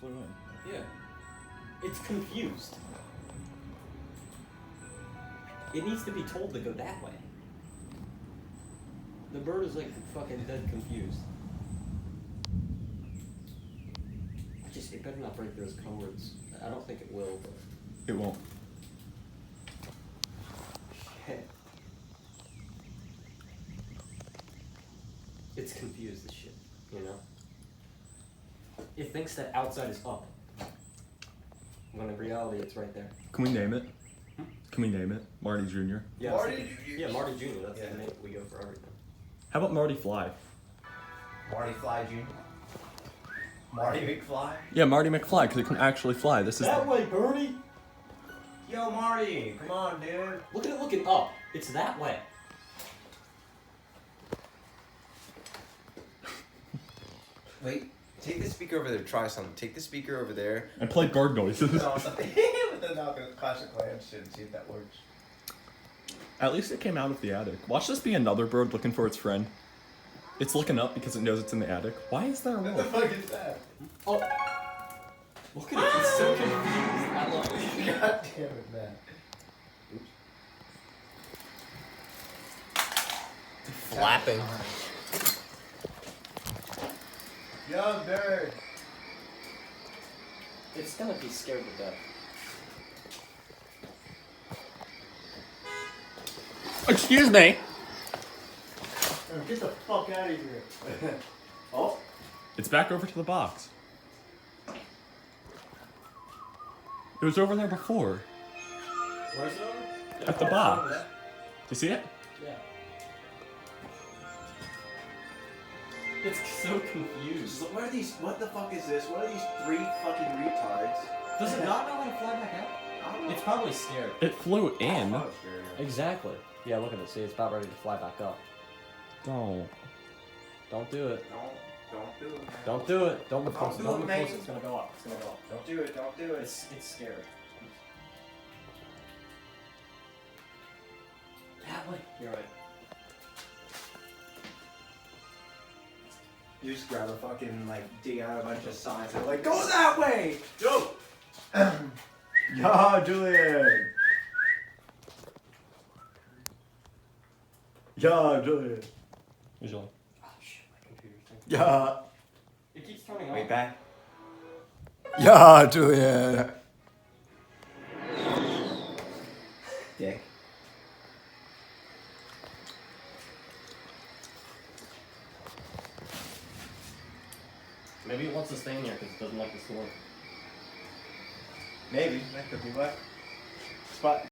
flew in. Yeah. It's confused. It needs to be told to go that way. The bird is like fucking dead confused. It better not break those cords. I don't think it will, but. It won't. Shit. It's confused as shit, you know? It thinks that outside is up. When in reality, it's right there. Can we name it? Can we name it? Marty Jr.? Yeah, Marty Jr. Yeah, Marty Jr. That's Yeah. the name we go for everything. How about Marty Fly? Marty Fly Jr. Marty McFly. Yeah, Marty McFly, because it can actually fly. This is That way, Bernie! Yo, Marty, come on, dude. Look at it looking up. It's that way. Wait, take the speaker over there. Try something. Take the speaker over there. and play bird noises. No, something with the knock of Clash of Clans shit and see if that works. At least it came out of the attic. Watch this be another bird looking for its friend. It's looking up because it knows it's in the attic. Why is there a What the wolf? fuck is that? Oh. Look at it. It's so confused. I love it. God damn it, man. Flapping. Young bird. It's gonna be scared to death. Excuse me. Get the fuck out of here. Oh. It's back over to the box. It was over there before. Where's it over? At the box. You see it? Yeah. It's so confused. What are these? What the fuck is this? What are these three fucking retards? Does it not know how to fly back out? I don't know. It's probably scared. It flew in. Oh, sure. Exactly. Yeah, look at it. See, it's about ready to fly back up. Don't. Don't do it. Don't do it, man. Don't do it. Don't move Don't close. do Don't it, move mate. close. It's gonna go up. It's gonna go up. Don't do it. Don't do it. It's scared. That way. You're right. You just grab a fucking, like, dig out a bunch of signs and like, go that way! Go! Yeah, Julian! Yeah, Julian! Visually. Oh shit, my computer's thing. Yeah! It keeps turning on. Wait, back. Yeah, Julian! Dick. Maybe it wants to stay in here because it doesn't like the storm. Maybe. That could be what. Spot.